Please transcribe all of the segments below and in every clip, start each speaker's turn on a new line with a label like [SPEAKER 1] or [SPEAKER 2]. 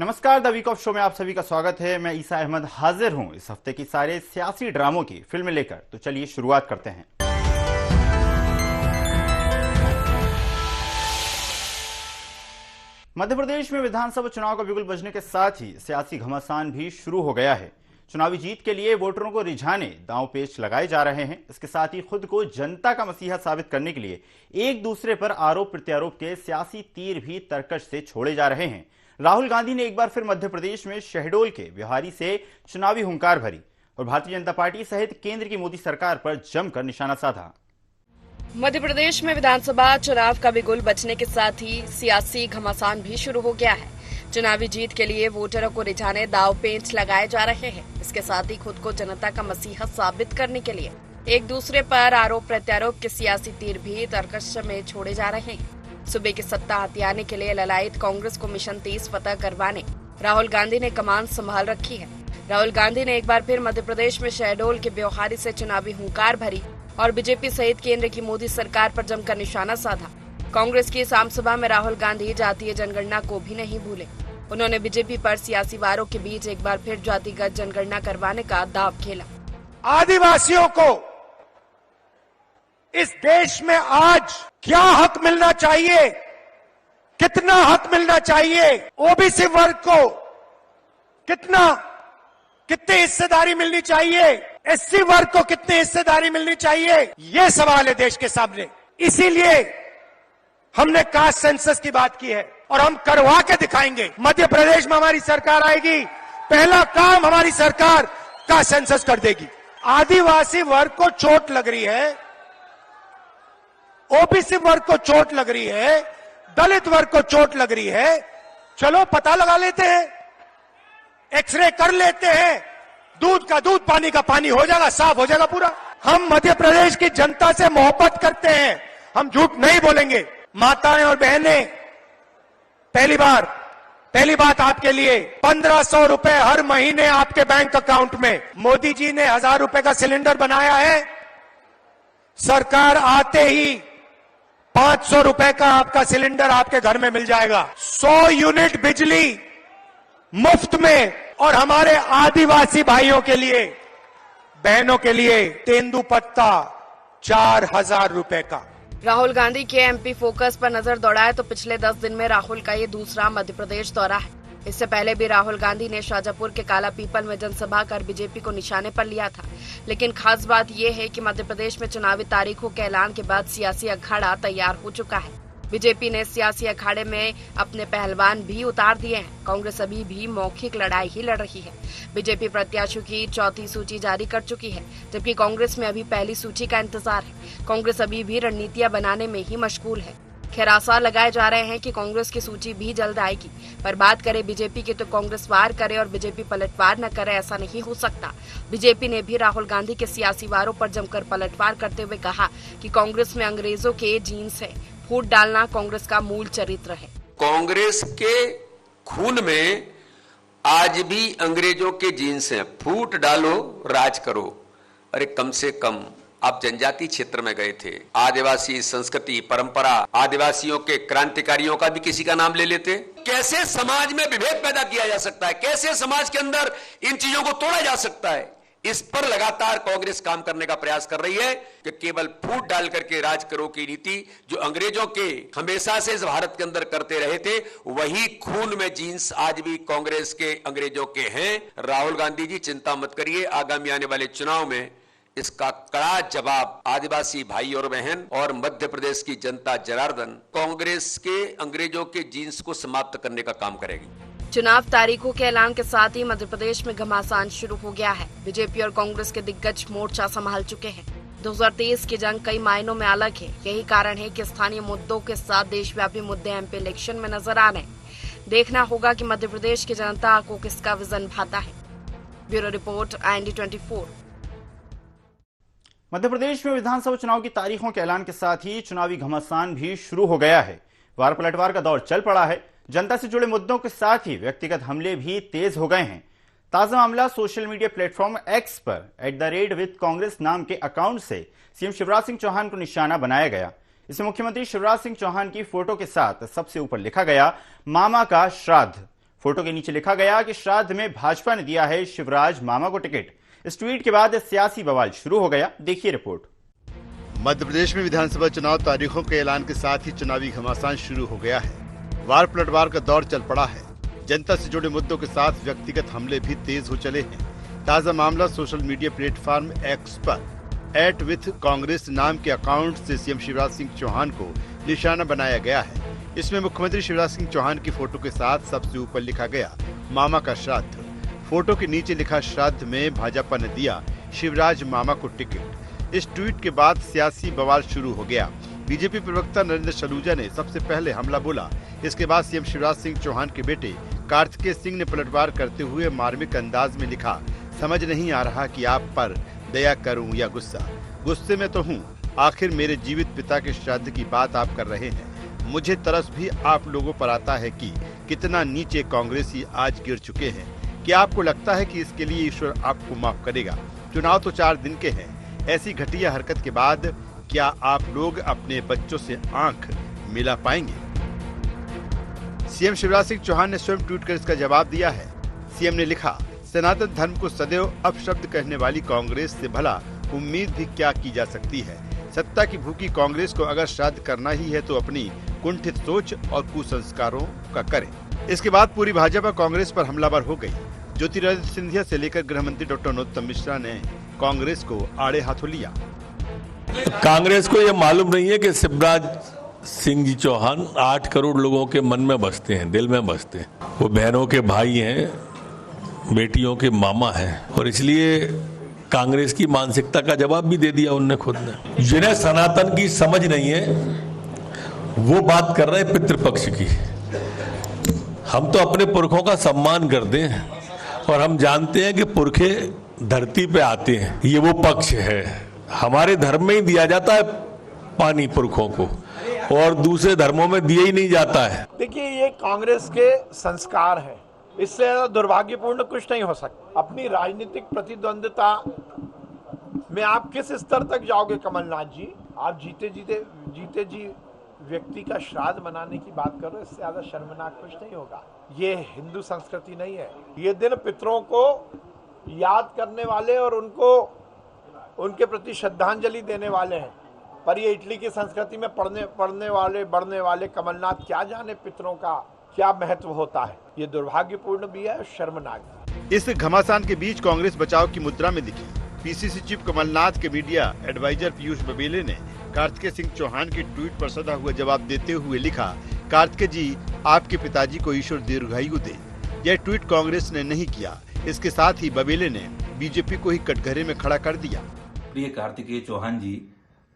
[SPEAKER 1] नमस्कार, the week of show में आप सभी का स्वागत है। मैं ईसा अहमद हाजिर हूं इस हफ्ते की सारे सियासी ड्रामों की फिल्में लेकर। तो चलिए शुरुआत करते हैं। मध्य प्रदेश में विधानसभा चुनाव का बिगुल बजने के साथ ही सियासी घमासान भी शुरू हो गया है। चुनावी जीत के लिए वोटरों को रिझाने दांव पेच लगाए जा रहे हैं। इसके साथ ही खुद को जनता का मसीहा साबित करने के लिए एक दूसरे पर आरोप प्रत्यारोप के सियासी तीर भी तरकश से छोड़े जा रहे हैं। राहुल गांधी ने एक बार फिर मध्य प्रदेश में शहडोल के बिहारी से चुनावी हुंकार भरी और भारतीय जनता पार्टी सहित केंद्र की मोदी सरकार पर जमकर निशाना साधा।
[SPEAKER 2] मध्य प्रदेश में विधानसभा चुनाव का बिगुल बजने के साथ ही सियासी घमासान भी शुरू हो गया है। चुनावी जीत के लिए वोटरों को रिझाने दाव पेच लगाए जा रहे हैं। इसके साथ ही खुद को जनता का मसीहा साबित करने के लिए एक दूसरे पर आरोप प्रत्यारोप के सियासी तीर भी तरकश में छोड़े जा रहे हैं। सूबे की सत्ता हथियाने के लिए ललायत कांग्रेस को मिशन 30 फतह करवाने राहुल गांधी ने कमान संभाल रखी है। राहुल गांधी ने एक बार फिर मध्य प्रदेश में शहडोल के ब्योहारी से चुनावी हुंकार भरी और बीजेपी सहित केंद्र की मोदी सरकार पर जमकर निशाना साधा। कांग्रेस की इस आम सभा में राहुल गांधी जातीय जनगणना को भी नहीं भूले। उन्होंने बीजेपी पर सियासी वारों के बीच एक बार फिर जातिगत जनगणना करवाने का दाव खेला।
[SPEAKER 3] आदिवासियों को इस देश में आज क्या हक मिलना चाहिए, कितना हक मिलना चाहिए, ओबीसी वर्ग को कितनी हिस्सेदारी मिलनी चाहिए, एससी वर्ग को कितनी हिस्सेदारी मिलनी चाहिए, ये सवाल है देश के सामने। इसीलिए हमने कास्ट सेंसस की बात की है और हम करवा के दिखाएंगे। मध्य प्रदेश में हमारी सरकार आएगी, पहला काम हमारी सरकार कास्ट सेंसस कर देगी। आदिवासी वर्ग को चोट लग रही है, ओबीसी वर्ग को चोट लग रही है, दलित वर्ग को चोट लग रही है। चलो पता लगा लेते हैं, एक्सरे कर लेते हैं, दूध का दूध पानी का पानी हो जाएगा, साफ हो जाएगा पूरा। हम मध्य प्रदेश की जनता से मोहब्बत करते हैं, हम झूठ नहीं बोलेंगे। माताएं और बहनें, पहली बात आपके लिए 1500 रुपए हर महीने आपके बैंक अकाउंट में। मोदी जी ने 1000 रुपए का सिलेंडर बनाया है। सरकार आते ही 500 रुपए का आपका सिलेंडर आपके घर में मिल जाएगा। 100 यूनिट बिजली मुफ्त में, और हमारे आदिवासी भाइयों के लिए, बहनों के लिए तेंदुपत्ता 4000 रुपए का।
[SPEAKER 2] राहुल गांधी के एमपी फोकस पर नजर दौड़ाए तो पिछले 10 दिन में राहुल का ये दूसरा मध्य प्रदेश दौरा है। इससे पहले भी राहुल गांधी ने शाजापुर के काला पीपल में जनसभा कर बीजेपी को निशाने पर लिया था। लेकिन खास बात यह है कि मध्य प्रदेश में चुनावी तारीखों के ऐलान के बाद सियासी अखाड़ा तैयार हो चुका है। बीजेपी ने सियासी अखाड़े में अपने पहलवान भी उतार दिए हैं। कांग्रेस अभी भी मौखिक लड़ाई ही लड़ रही है। बीजेपी प्रत्याशियों की चौथी सूची जारी कर चुकी है, जबकि कांग्रेस में अभी पहली सूची का इंतजार है। कांग्रेस अभी भी रणनीतियां बनाने में ही मशगूल है। खैर, आसार लगाए जा रहे हैं कि कांग्रेस की सूची भी जल्द आएगी। पर बात करें बीजेपी की तो कांग्रेस वार करे और बीजेपी पलटवार न करे, ऐसा नहीं हो सकता। बीजेपी ने भी राहुल गांधी के सियासी वारों पर जमकर पलटवार करते हुए कहा कि कांग्रेस में अंग्रेजों के जीन्स है, फूट डालना कांग्रेस का मूल चरित्र है।
[SPEAKER 4] कांग्रेस के खून में आज भी अंग्रेजों के जीन्स हैं, फूट डालो राज करो। अरे कम से कम आप जनजाति क्षेत्र में गए थे, आदिवासी संस्कृति परंपरा, आदिवासियों के क्रांतिकारियों का भी किसी का नाम ले लेते। कैसे समाज में विभेद पैदा किया जा सकता है, कैसे समाज के अंदर इन चीजों को तोड़ा जा सकता है, इस पर लगातार कांग्रेस काम करने का प्रयास कर रही है कि केवल फूट डाल करके राज करो की नीति जो अंग्रेजों के हमेशा से इस भारत के अंदर करते रहे थे, वही खून में जीन्स आज भी कांग्रेस के अंग्रेजों के हैं। राहुल गांधी जी चिंता मत करिए, आगामी आने वाले चुनाव में इसका कड़ा जवाब आदिवासी भाई और बहन और मध्य प्रदेश की जनता जनार्दन कांग्रेस के अंग्रेजों के जीन्स को समाप्त करने का काम करेगी।
[SPEAKER 2] चुनाव तारीखों के ऐलान के साथ ही मध्य प्रदेश में घमासान शुरू हो गया है। बीजेपी और कांग्रेस के दिग्गज मोर्चा संभाल चुके हैं। 2023 की जंग कई मायनों में अलग है। यही कारण है कि स्थानीय मुद्दों के साथ देशव्यापी मुद्दे एमपी इलेक्शन में नजर आ रहे हैं। देखना होगा कि मध्य प्रदेश की जनता को किसका विजन भाता है। Bureau report, IND 24।
[SPEAKER 1] Madhya Pradesh में विधानसभा चुनाव की तारीखों के ऐलान के साथ ही चुनावी घमासान भी शुरू हो गया है। वार पलटवार का दौर चल पड़ा है। जनता से जुड़े मुद्दों के साथ ही व्यक्तिगत हमले भी तेज हो गए हैं। ताजा मामला सोशल मीडिया प्लेटफॉर्म एक्स पर @with नाम के अकाउंट से सीएम शिवराज सिंह चौहान को निशाना बनाया गया। इसमें मुख्यमंत्री शिवराज सिंह चौहान की फोटो के साथ सबसे ऊपर लिखा गया मामा का श्राद्ध। फोटो के नीचे लिखा गया कि श्राद्ध में भाजपा ने दिया है शिवराज मामा को टिकट। इस ट्वीट के बाद सियासी बवाल शुरू हो गया। देखिए रिपोर्ट।
[SPEAKER 5] मध्य प्रदेश में विधानसभा चुनाव तारीखों के ऐलान के साथ ही चुनावी घमासान शुरू हो गया है। वार पलटवार का दौर चल पड़ा है। जनता से जुड़े मुद्दों के साथ व्यक्तिगत हमले भी तेज हो चले हैं। ताजा मामला सोशल मीडिया प्लेटफॉर्म एक्स पर @withcongress नाम के अकाउंट से सीएम शिवराज सिंह चौहान को निशाना बनाया गया है। इसमें मुख्यमंत्री शिवराज सिंह चौहान की फोटो के साथ सबसे ऊपर लिखा गया मामा का श्राद्ध। फोटो के नीचे लिखा श्राद्ध में भाजपा ने दिया शिवराज मामा को टिकट। इस ट्वीट के बाद सियासी बवाल शुरू हो गया। बीजेपी प्रवक्ता नरेंद्र सलूजा ने सबसे पहले हमला बोला। इसके बाद सीएम शिवराज सिंह चौहान के बेटे कार्तिकेय सिंह ने पलटवार करते हुए मार्मिक अंदाज में लिखा, समझ नहीं आ रहा कि आप पर दया करूं या गुस्सा। गुस्से में तो हूं, आखिर मेरे जीवित पिता के श्राद्ध की बात आप कर रहे हैं। मुझे तरस भी आप लोगों पर आता है कि कितना नीचे कांग्रेसी आज गिर चुके हैं। क्या आपको लगता है कि इसके लिए ईश्वर आपको माफ करेगा? चुनाव तो 4 दिन के हैं। ऐसी घटिया हरकत के बाद क्या आप लोग अपने बच्चों से आंख मिला पाएंगे? सीएम शिवराज सिंह चौहान ने स्वयं ट्वीट कर इसका जवाब दिया है। सीएम ने लिखा, सनातन धर्म को सदैव अपशब्द कहने वाली कांग्रेस से भला उम्मीद भी क्या की जा सकती है। सत्ता की भूखी कांग्रेस को अगर श्राद्ध करना ही है तो अपनी कुंठित सोच और कुसंस्कारों का करें। इसके बाद पूरी भाजपा कांग्रेस पर हमलावर हो गई। ज्योतिरादित्य सिंधिया से लेकर गृह मंत्री डॉक्टर नरोत्तम मिश्रा ने कांग्रेस को आड़े हाथों लिया।
[SPEAKER 6] कांग्रेस को यह मालूम नहीं है कि शिवराज सिंह जी चौहान 8 करोड़ लोगों के मन में बसते हैं, दिल में बसते हैं। वो बहनों के भाई हैं, बेटियों के मामा हैं, और इसलिए कांग्रेस की मानसिकता का जवाब भी दे दिया उनने खुद ने। जिन्हें सनातन की समझ नहीं है वो बात कर रहे हैं पितृपक्ष की। हम तो अपने पुरखों का सम्मान करते हैं और हम जानते हैं कि पुरखे धरती पे आते हैं, ये वो पक्ष है। हमारे धर्म में ही दिया जाता है पानी पुरखों को, और दूसरे धर्मों में दिया ही नहीं जाता है।
[SPEAKER 7] देखिए, ये कांग्रेस के संस्कार है। इससे दुर्भाग्यपूर्ण कुछ नहीं हो सकता। अपनी राजनीतिक प्रतिद्वंद्विता में आप किस स्तर तक जाओगे कमलनाथ जी? आप जीते जी व्यक्ति का श्राद्ध मनाने की बात कर रहे हो। इससे ज्यादा शर्मनाक कुछ नहीं होगा। ये हिंदू संस्कृति नहीं है। ये दिन पितरों को याद करने वाले और उनको उनके प्रति श्रद्धांजलि देने वाले हैं। पर ये इटली की संस्कृति में बढ़ने वाले कमलनाथ क्या जाने पितरों का क्या महत्व होता है। ये दुर्भाग्यपूर्ण भी है और शर्मनाक भी।
[SPEAKER 5] इस घमासान के बीच कांग्रेस बचाव की मुद्रा में दिखी। पीसीसी चीफ कमलनाथ के मीडिया एडवाइजर पीयूष बबेले ने कार्तिकेय सिंह चौहान के ट्वीट पर सदा हुआ जवाब देते हुए लिखा, कार्तिकेय जी, आपके पिताजी को ईश्वर दीर्घायु दे। यह ट्वीट कांग्रेस ने नहीं किया। इसके साथ ही बबेले ने बीजेपी को ही कटघरे में खड़ा कर दिया।
[SPEAKER 8] प्रिय कार्तिकेय चौहान जी,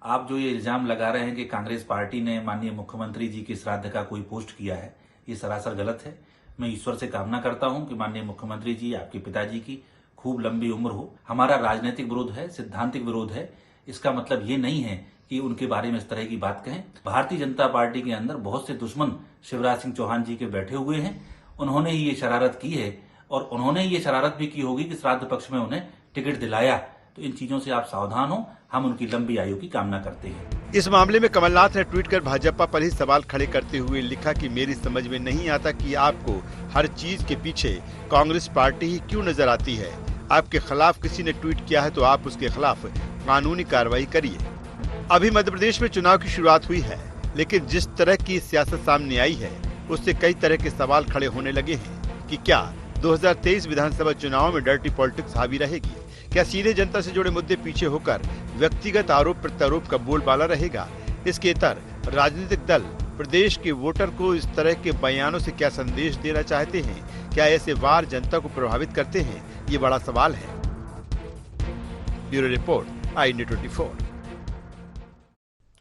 [SPEAKER 8] आप जो ये इल्जाम लगा रहे हैं कि कांग्रेस पार्टी ने माननीय मुख्यमंत्री जी के श्राद्ध का कोई पोस्ट किया है, ये सरासर गलत है। मैं ईश्वर से कामना करता हूं कि माननीय मुख्यमंत्री जी, आपके पिताजी की खूब लंबी उम्र हो। हमारा राजनीतिक विरोध है, सिद्धांतिक विरोध है। इसका मतलब ये नहीं है कि उनके बारे में इस तरह की बात कहें। भारतीय जनता पार्टी के अंदर बहुत से दुश्मन शिवराज सिंह चौहान जी के बैठे हुए हैं। उन्होंने ही ये शरारत की है, और उन्होंने ये शरारत भी की होगी कि श्राद्ध पक्ष में उन्हें टिकट दिलाया। तो इन चीजों से आप सावधान हो। हम उनकी लंबी आयु की कामना करते हैं।
[SPEAKER 5] इस मामले में कमलनाथ ने ट्वीट कर भाजपा पर ही सवाल खड़े करते हुए लिखा कि मेरी समझ में नहीं आता कि आपको हर चीज के पीछे कांग्रेस पार्टी ही क्यों नजर आती है। आपके खिलाफ किसी ने ट्वीट किया है तो आप उसके खिलाफ कानूनी कार्रवाई करिए। अभी मध्य प्रदेश में चुनाव की शुरुआत हुई है, लेकिन जिस तरह की सियासत सामने आई है उससे कई तरह के सवाल खड़े होने लगे हैं कि क्या 2023 विधानसभा चुनाव में डर्टी पॉलिटिक्स हावी रहेगी? क्या सीधे जनता से जुड़े मुद्दे पीछे होकर व्यक्तिगत आरोप प्रत्यारोप का बोलबाला रहेगा? इसके इतर राजनीतिक दल प्रदेश के वोटर को इस तरह के बयानों से क्या संदेश देना चाहते हैं? क्या ऐसे वार जनता को प्रभावित करते हैं? ये बड़ा सवाल है। Bureau report, INA24।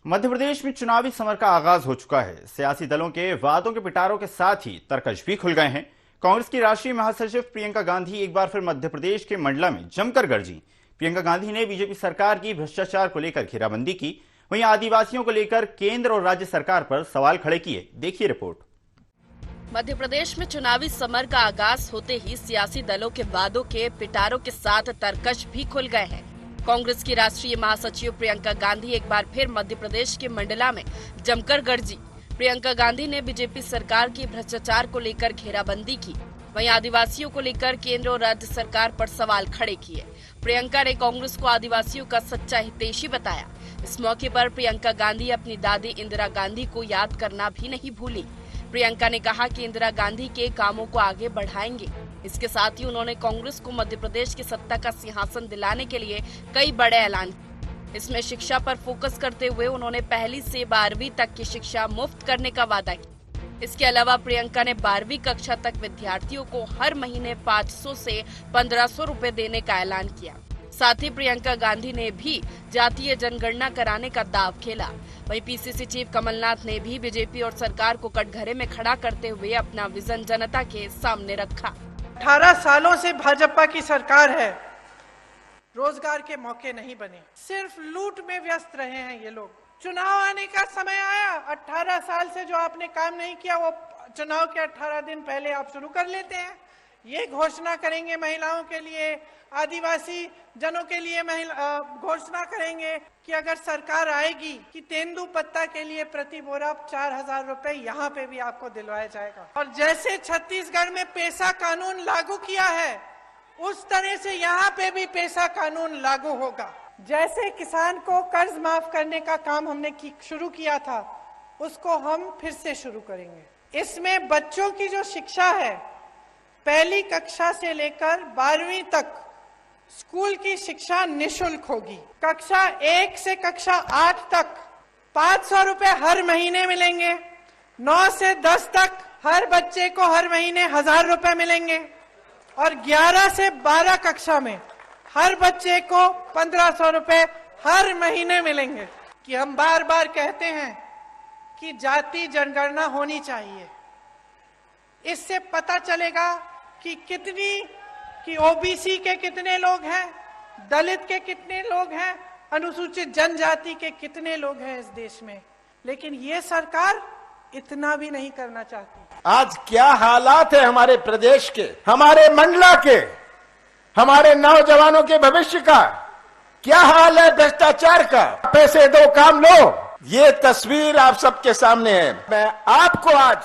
[SPEAKER 1] Madhya Pradesh में चुनावी समर का आगाज हो चुका है। सियासी दलों के वादों के पिटारों के साथ ही तरकश भी खुल गए हैं। कांग्रेस की राष्ट्रीय महासचिव प्रियंका गांधी एक बार फिर मध्य प्रदेश के मंडला में जमकर गरजी। प्रियंका गांधी ने बीजेपी सरकार की भ्रष्टाचार को लेकर घेराबंदी की। वहीं आदिवासियों को लेकर केंद्र और राज्य सरकार पर सवाल खड़े किए। देखिए रिपोर्ट।
[SPEAKER 2] मध्य प्रदेश में चुनावी समर का आगाज होते ही सियासी दलों के वादों के पिटारों के साथ तरकश भी खुल गए हैं। कांग्रेस की राष्ट्रीय महासचिव प्रियंका गांधी एक बार फिर मध्य प्रदेश के मंडला में जमकर गरजी। प्रियंका गांधी ने बीजेपी सरकार की भ्रष्टाचार को लेकर घेराबंदी की। वहीं आदिवासियों को लेकर केंद्र और राज्य सरकार पर सवाल खड़े किए। प्रियंका ने कांग्रेस को आदिवासियों का सच्चा हितैषी बताया। इस मौके पर प्रियंका गांधी अपनी दादी इंदिरा गांधी को याद करना भी नहीं भूली। प्रियंका ने कहा कि इंदिरा गांधी के कामों को आगे बढ़ाएंगे। इसके साथ ही उन्होंने कांग्रेस को मध्य प्रदेश की सत्ता का सिंहासन दिलाने के लिए कई बड़े ऐलान किए। इसमें शिक्षा पर फोकस करते हुए उन्होंने 1 से 12वीं तक की शिक्षा मुफ्त करने का वादा किया। इसके अलावा प्रियंका ने 12वीं कक्षा तक विद्यार्थियों को हर महीने 500 से 1500 रुपए देने का ऐलान किया। साथ ही प्रियंका गांधी ने भी जातीय जनगणना कराने का दाव खेला। वहीं पीसीसी चीफ कमलनाथ ने भी बीजेपी और सरकार को कटघरे में खड़ा करते हुए अपना विजन जनता के सामने रखा।
[SPEAKER 9] 18 सालों से भाजपा की सरकार है, रोजगार के मौके नहीं बने, सिर्फ लूट में व्यस्त रहे हैं ये लोग। चुनाव आने का समय आया, 18 साल से जो आपने काम नहीं किया वो चुनाव के 18 दिन पहले आप शुरू कर लेते हैं। ये घोषणा करेंगे महिलाओं के लिए, आदिवासी जनों के लिए घोषणा करेंगे कि अगर सरकार आएगी कि तेंदुपत्ता के लिए प्रति बोरा 4000 रुपए यहाँ पे भी आपको दिलवाया जाएगा। और जैसे छत्तीसगढ़ में पेशा कानून लागू किया है उस तरह से यहाँ पे भी पेशा कानून लागू होगा। जैसे किसान को कर्ज माफ करने का काम हमने शुरू किया था उसको हम फिर से शुरू करेंगे। इसमें बच्चों की जो शिक्षा है, पहली कक्षा से लेकर 12वीं तक स्कूल की शिक्षा निशुल्क होगी। कक्षा 1 से कक्षा 8 तक 500 रुपए हर महीने मिलेंगे। 9 से 10 तक हर बच्चे को हर महीने 1000 रुपए मिलेंगे और 11 से 12 कक्षा में हर बच्चे को 1500 रुपए हर महीने मिलेंगे। कि हम बार बार कहते हैं कि जाति जनगणना होनी चाहिए। इससे पता चलेगा कि ओबीसी के कितने लोग हैं, दलित के कितने लोग हैं, अनुसूचित जनजाति के कितने लोग हैं इस देश में। लेकिन ये सरकार इतना भी नहीं करना चाहती।
[SPEAKER 3] आज क्या हालात है हमारे प्रदेश के, हमारे मंडला के, हमारे नौजवानों के भविष्य का क्या हाल है भ्रष्टाचार का। पैसे दो काम लो, ये तस्वीर आप सबके सामने है। मैं आपको आज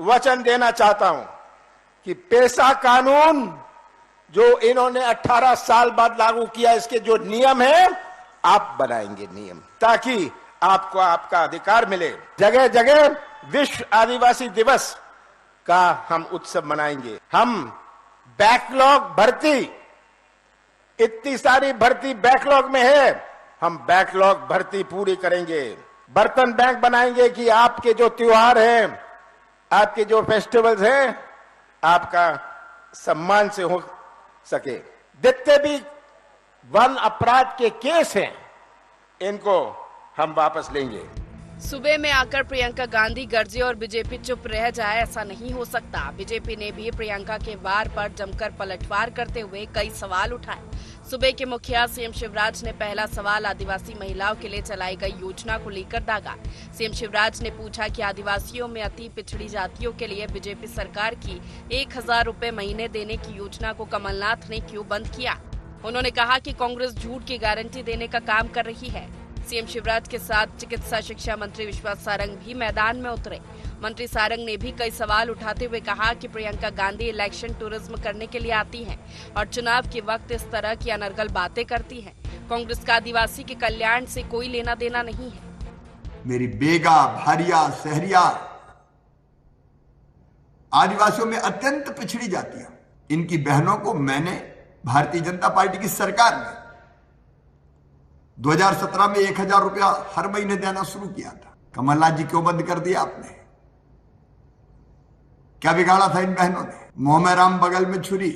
[SPEAKER 3] वचन देना चाहता हूं कि पेशा कानून जो इन्होंने 18 साल बाद लागू किया, इसके जो नियम है आप बनाएंगे नियम, ताकि आपको आपका अधिकार मिले। जगह जगह विश्व आदिवासी दिवस का हम उत्सव मनाएंगे। हम बैकलॉग भर्ती, इतनी सारी भर्ती बैकलॉग में है, हम बैकलॉग भर्ती पूरी करेंगे। बर्तन बैंक बनाएंगे कि आपके जो त्योहार हैं, आपके जो फेस्टिवल्स हैं, आपका सम्मान से हो सके। जितने भी वन अपराध के केस हैं इनको हम वापस लेंगे।
[SPEAKER 2] सुबह में आकर प्रियंका गांधी गरजे और बीजेपी चुप रह जाए, ऐसा नहीं हो सकता। बीजेपी ने भी प्रियंका के वार पर जमकर पलटवार करते हुए कई सवाल उठाए। सूबे के मुखिया सीएम शिवराज ने पहला सवाल आदिवासी महिलाओं के लिए चलाई गई योजना को लेकर दागा। सीएम शिवराज ने पूछा कि आदिवासियों में अति पिछड़ी जातियों के लिए बीजेपी सरकार की 1000 रुपए महीने देने की योजना को कमलनाथ ने क्यों बंद किया। उन्होंने कहा कि कांग्रेस झूठ की गारंटी देने का काम कर रही है। सीएम शिवराज के साथ चिकित्सा शिक्षा मंत्री विश्वास सारंग भी मैदान में उतरे। मंत्री सारंग ने भी कई सवाल उठाते हुए कहा कि प्रियंका गांधी इलेक्शन टूरिज्म करने के लिए आती हैं और चुनाव के वक्त इस तरह की अनर्गल बातें करती हैं। कांग्रेस का आदिवासी के कल्याण से कोई लेना देना नहीं है।
[SPEAKER 10] मेरी बेगा, भारिया, सहरिया आदिवासियों में अत्यंत पिछड़ी जातियां, इनकी बहनों को मैंने भारतीय जनता पार्टी की सरकार में 2017 में 1000 रुपया हर महीने देना शुरू किया था। कमलनाथ जी क्यों बंद कर दिया आपने? क्या बिगाड़ा था इन बहनों ने? मुंह में राम बगल में छुरी,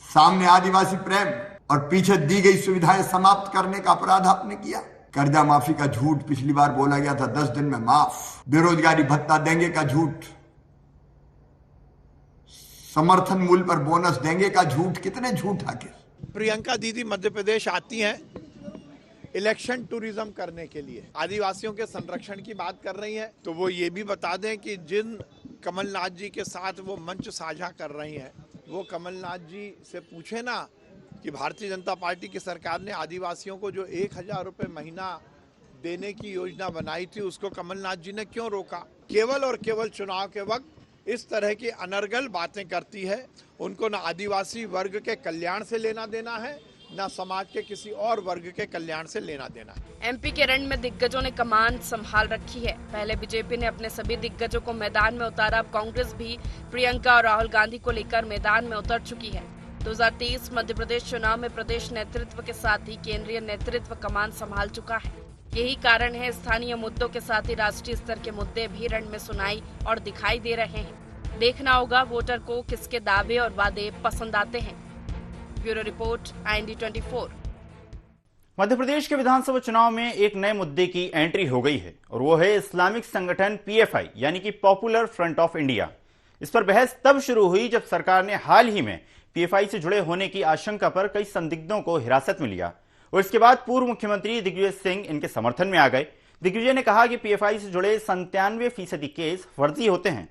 [SPEAKER 10] सामने आदिवासी प्रेम और पीछे दी गई सुविधाएं समाप्त करने का अपराध आपने किया। कर्जा माफी का झूठ पिछली बार बोला गया था 10 दिन में माफ, बेरोजगारी भत्ता देंगे का झूठ, समर्थन मूल्य पर बोनस देंगे का झूठ, कितने झूठ आखिर।
[SPEAKER 7] प्रियंका दीदी मध्य प्रदेश आती हैं इलेक्शन टूरिज्म करने के लिए, आदिवासियों के संरक्षण की बात कर रही हैं, तो वो ये भी बता दें कि जिन कमलनाथ जी के साथ वो मंच साझा कर रही हैं, वो कमलनाथ जी से पूछे ना कि भारतीय जनता पार्टी की सरकार ने आदिवासियों को जो 1000 रुपए महीना देने की योजना बनाई थी उसको कमलनाथ जी ने क्यों रोका। केवल और केवल चुनाव के वक्त इस तरह की अनर्गल बातें करती है। उनको न आदिवासी वर्ग के कल्याण से लेना देना है, न समाज के किसी और वर्ग के कल्याण से लेना देना है।
[SPEAKER 2] एमपी के रण में दिग्गजों ने कमान संभाल रखी है। पहले बीजेपी ने अपने सभी दिग्गजों को मैदान में उतारा, अब कांग्रेस भी प्रियंका और राहुल गांधी को लेकर मैदान में उतर चुकी है। 2023 मध्य प्रदेश चुनाव में प्रदेश नेतृत्व के साथ ही केंद्रीय नेतृत्व कमान संभाल चुका है। यही कारण है स्थानीय मुद्दों के साथ ही राष्ट्रीय स्तर के मुद्दे भी रण में सुनाई और दिखाई दे रहे हैं। देखना होगा वोटर को किसके दावे और वादे पसंद आते हैं। Bureau report, IND24।
[SPEAKER 1] Madhya Pradesh के विधानसभा चुनाव में एक नए मुद्दे की एंट्री हो गई है और वो है इस्लामिक संगठन PFI यानी कि पॉपुलर फ्रंट ऑफ इंडिया। इस पर बहस तब शुरू हुई जब सरकार ने हाल ही में PFI से जुड़े होने की आशंका पर कई संदिग्धों को हिरासत में लिया और इसके बाद पूर्व मुख्यमंत्री दिग्विजय सिंह इनके समर्थन में आ गए। दिग्विजय ने कहा कि PFI से जुड़े 97% केस फर्जी होते हैं।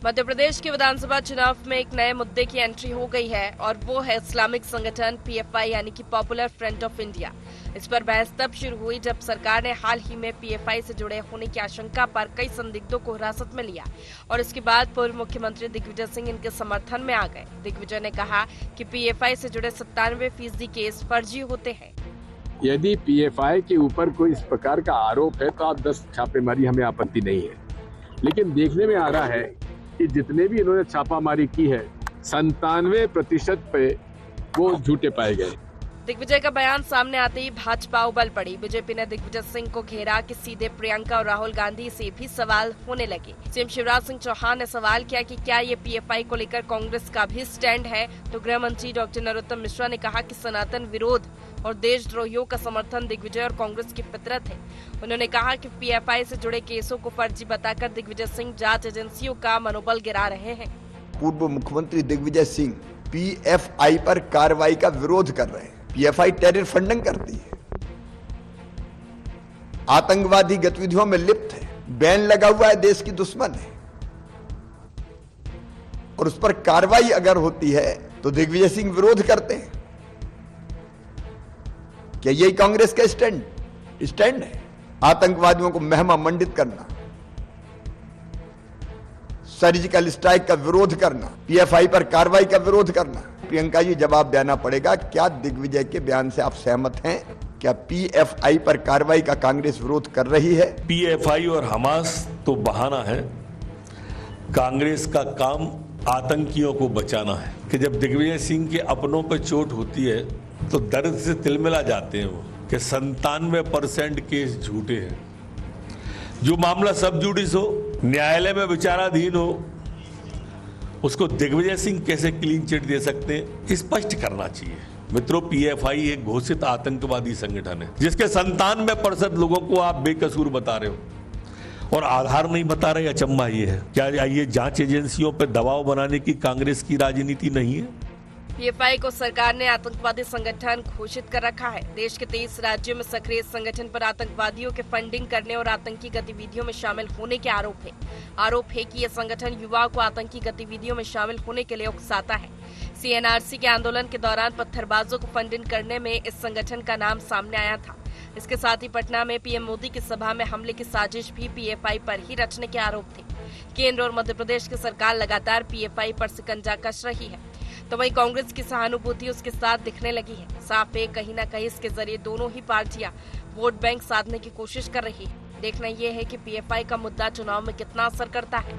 [SPEAKER 2] मध्य प्रदेश के विधानसभा चुनाव में एक नए मुद्दे की एंट्री हो गई है और वो है इस्लामिक संगठन PFI यानी कि पॉपुलर फ्रंट ऑफ इंडिया। इस पर बहस तब शुरू हुई जब सरकार ने हाल ही में PFI से जुड़े होने की आशंका पर कई संदिग्धों को हिरासत में लिया और इसके बाद पूर्व मुख्यमंत्री दिग्विजय सिंह इनके समर्थन में आ गए। दिग्विजय ने कहा कि PFI से जुड़े 97% केस फर्जी होते हैं।
[SPEAKER 11] यदि PFI के ऊपर कोई इस प्रकार का आरोप है तो आप 10 छापेमारी, हमें आपत्ति नहीं है, लेकिन देखने में आ रहा है कि जितने भी इन्होंने छापामारी की है 97% पे वो झूठे पाए गए।
[SPEAKER 2] दिग्विजय का बयान सामने आते ही भाजपा उबल पड़ी। बीजेपी ने दिग्विजय सिंह को घेरा कि सीधे प्रियंका और राहुल गांधी से भी सवाल होने लगे। सीएम शिवराज सिंह चौहान ने सवाल किया कि क्या ये PFI को लेकर कांग्रेस का भी स्टैंड है, तो गृह मंत्री डॉक्टर नरोत्तम मिश्रा ने कहा कि सनातन विरोध और देशद्रोहियों का समर्थन दिग्विजय और कांग्रेस की फितरत है। उन्होंने कहा कि PFI से जुड़े केसों को फर्जी बताकर दिग्विजय सिंह जांच एजेंसियों का मनोबल गिरा रहे हैं।
[SPEAKER 10] पूर्व मुख्यमंत्री दिग्विजय सिंह PFI पर कार्रवाई का विरोध कर रहे हैं। PFI टेरर फंडिंग करती है, आतंकवादी गतिविधियों में लिप्त है, बैन लगा हुआ है, देश की दुश्मन है और उस पर कार्रवाई अगर होती है तो दिग्विजय सिंह विरोध करते हैं। क्या यही कांग्रेस का स्टैंड है? आतंकवादियों को महिमा मंडित करना, सर्जिकल स्ट्राइक का विरोध करना, PFI पर कार्रवाई का विरोध करना। प्रियंका जी, जवाब देना पड़ेगा, क्या दिग्विजय के बयान से आप सहमत हैं? क्या PFI पर कार्रवाई का कांग्रेस विरोध कर रही है?
[SPEAKER 6] PFI और हमास तो बहाना है, कांग्रेस का काम आतंकियों को बचाना है। कि जब दिग्विजय सिंह के अपनों पर चोट होती है तो दर्द से तिलमिला जाते हैं वो कि 97% केस झूठे हैं। जो मामला सब जुडिस हो, न्यायालय में विचाराधीन हो, उसको दिग्विजय सिंह कैसे क्लीन चिट दे सकते हैं, स्पष्ट करना चाहिए। मित्रों, PFI एक घोषित आतंकवादी संगठन है जिसके 97% लोगों को आप बेकसूर बता रहे हो और आधार नहीं बता रहे। अचंभा ये है, क्या ये जांच एजेंसियों पर दबाव बनाने की कांग्रेस की राजनीति नहीं है?
[SPEAKER 2] PFI को सरकार ने आतंकवादी संगठन घोषित कर रखा है। देश के 23 राज्यों में सक्रिय संगठन पर आतंकवादियों के फंडिंग करने और आतंकी गतिविधियों में शामिल होने के आरोप है कि यह संगठन युवाओं को आतंकी गतिविधियों में शामिल होने के लिए उकसाता है। CNRC के आंदोलन के दौरान पत्थरबाजों को फंडिंग करने में इस संगठन का नाम सामने आया था। इसके साथ ही पटना में PM मोदी की सभा में हमले की साजिश भी PFI पर ही रचने के आरोप थे। केंद्र और मध्य प्रदेश की सरकार लगातार PFI पर शिकंजा कस रही है, तो वहीं कांग्रेस की सहानुभूति उसके साथ दिखने लगी है। साफ है, कहीं न कहीं इसके जरिए दोनों ही पार्टियां वोट बैंक साधने की कोशिश कर रही है। देखना यह है कि PFI का मुद्दा चुनाव में कितना असर करता है।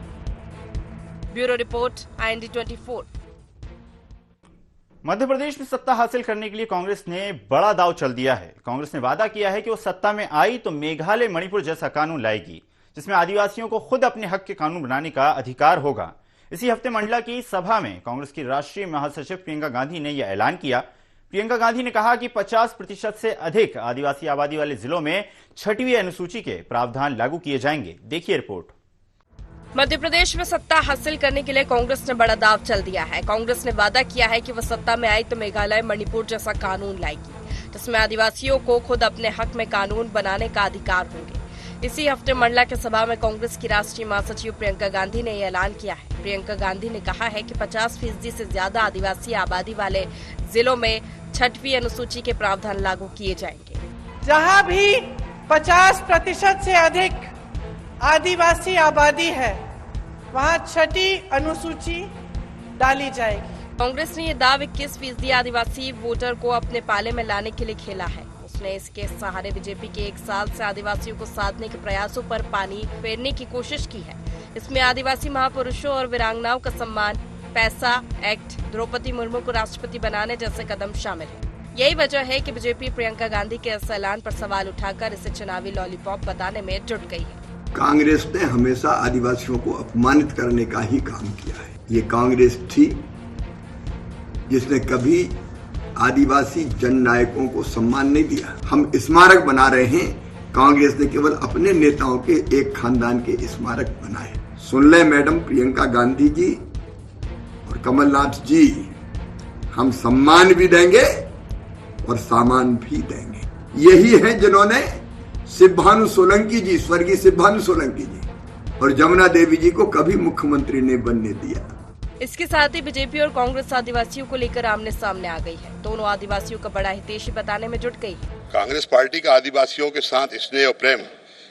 [SPEAKER 2] Bureau report, IND24।
[SPEAKER 1] Madhya Pradesh में सत्ता हासिल करने के लिए कांग्रेस ने बड़ा दांव चल दिया है। कांग्रेस ने वादा किया है कि वो सत्ता में आई तो मेघालय मणिपुर जैसा कानून लाएगी जिसमें आदिवासियों को खुद अपने हक के कानून बनाने का अधिकार होगा। इसी हफ्ते मंडला की सभा में कांग्रेस की राष्ट्रीय महासचिव प्रियंका गांधी ने यह ऐलान किया। प्रियंका गांधी ने कहा कि 50% से अधिक आदिवासी आबादी वाले जिलों में 6वीं अनुसूची के प्रावधान लागू किए जाएंगे। देखिए रिपोर्ट।
[SPEAKER 2] मध्य प्रदेश में सत्ता हासिल करने के लिए कांग्रेस ने बड़ा दांव चल दिया है। कांग्रेस ने वादा किया है कि वह सत्ता में आई तो मेघालय मणिपुर जैसा कानून लाएगी जिसमें आदिवासियों को खुद अपने हक में कानून बनाने का अधिकार होंगे। इसी हफ्ते मंडला के सभा में कांग्रेस की राष्ट्रीय महासचिव प्रियंका गांधी ने यह ऐलान किया है। प्रियंका गांधी ने कहा है कि 50% से ज्यादा आदिवासी आबादी वाले जिलों में 6वीं अनुसूची के प्रावधान लागू किए जाएंगे।
[SPEAKER 9] जहां भी 50% से अधिक आदिवासी आबादी है वहाँ छठी अनुसूची डाली जाएगी।
[SPEAKER 2] कांग्रेस ने ये दाव 21% आदिवासी वोटर को अपने पाले में लाने के लिए खेला है। उसने इसके सहारे बीजेपी के 1 साल से आदिवासियों को साधने के प्रयासों पर पानी फेरने की कोशिश की है। इसमें आदिवासी महापुरुषों और वीरांगनाओं का सम्मान, पैसा एक्ट, द्रौपदी मुर्मू को राष्ट्रपति बनाने जैसे कदम शामिल है। यही वजह है कि बीजेपी प्रियंका गांधी के इस ऐलान पर सवाल उठाकर इसे चुनावी लॉलीपॉप बताने में जुट गई है।
[SPEAKER 10] कांग्रेस ने हमेशा आदिवासियों को अपमानित करने का ही काम किया है। ये कांग्रेस थी जिसने कभी आदिवासी जननायकों को सम्मान नहीं दिया। हम स्मारक बना रहे हैं, कांग्रेस ने केवल अपने नेताओं के एक खानदान के स्मारक बनाए। सुन ले मैडम प्रियंका गांधी जी और कमलनाथ जी, हम सम्मान भी देंगे और सामान भी देंगे। यही है जिन्होंने शिवभानु सोलंकी जी, स्वर्गीय शिवभानु सोलंकी जी और जमुना देवी जी को कभी मुख्यमंत्री नहीं बनने दिया।
[SPEAKER 2] इसके साथ ही बीजेपी और कांग्रेस आदिवासियों को लेकर आमने सामने आ गई है। दोनों आदिवासियों का बड़ा हितैषी बताने में जुट गई है।
[SPEAKER 12] कांग्रेस पार्टी का आदिवासियों के साथ स्नेह और प्रेम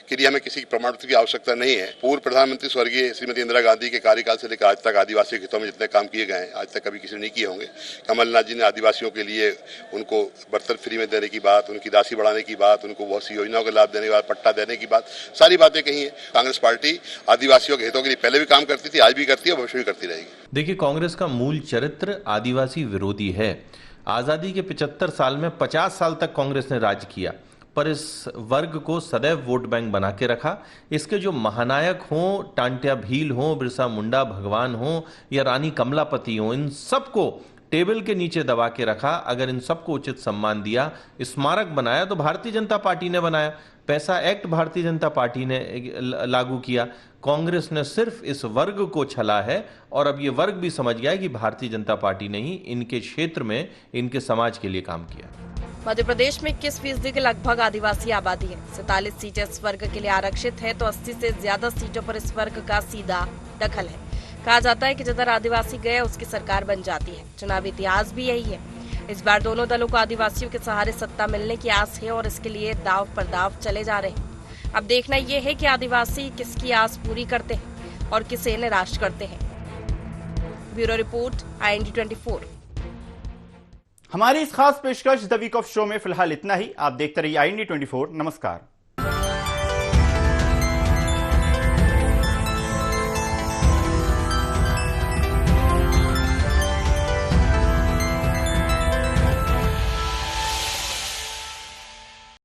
[SPEAKER 12] के लिए हमें किसी प्रमाण पत्र की आवश्यकता नहीं है। पूर्व प्रधानमंत्री स्वर्गीय श्रीमती इंदिरा गांधी के कार्यकाल से लेकर आज तक आदिवासी हितों में जितने काम किए गए हैं, आज तक कभी किसी ने नहीं किए होंगे। कमलनाथ जी ने आदिवासियों के लिए उनको बर्तन फ्री में देने की बात, उनकी राशि बढ़ाने की बात, उनको बहुत सी योजनाओं का लाभ देने की बात, पट्टा देने की बात, सारी बातें कही है। कांग्रेस पार्टी आदिवासियों के हितों के लिए पहले भी काम करती थी, आज भी करती है, भविष्य भी करती रहेगी।
[SPEAKER 13] देखिए, कांग्रेस का मूल चरित्र आदिवासी विरोधी है। आजादी के 75 साल में 50 साल तक कांग्रेस ने राज किया, पर इस वर्ग को सदैव वोट बैंक बना के रखा। इसके जो महानायक हों, टांट्या भील हों, बिरसा मुंडा भगवान हों या रानी कमलापति हों, इन सबको टेबल के नीचे दबा के रखा। अगर इन सबको उचित सम्मान दिया, स्मारक बनाया तो भारतीय जनता पार्टी ने बनाया, पैसा एक्ट भारतीय जनता पार्टी ने लागू किया। कांग्रेस ने सिर्फ इस वर्ग को छला है और अब ये वर्ग भी समझ गया है कि भारतीय जनता पार्टी ने ही इनके क्षेत्र में, इनके समाज के लिए काम किया।
[SPEAKER 2] मध्य प्रदेश में 21% के लगभग आदिवासी आबादी है। 47 सीटें इस वर्ग के लिए आरक्षित है तो 80 से ज्यादा सीटों पर इस वर्ग का सीधा दखल है। कहा जाता है कि जिधर आदिवासी गए उसकी सरकार बन जाती है। चुनावी इतिहास भी यही है। इस बार दोनों दलों को आदिवासियों के सहारे सत्ता मिलने की आस है और इसके लिए दाव पर दाव चले जा रहे हैं। अब देखना यह है कि आदिवासी किसकी आस पूरी करते हैं और किसे निराश करते हैं। Bureau report, IND24।
[SPEAKER 1] हमारी इस खास पेशकश द वीक ऑफ शो में फिलहाल इतना ही। आप देखते रहिए IND24। नमस्कार।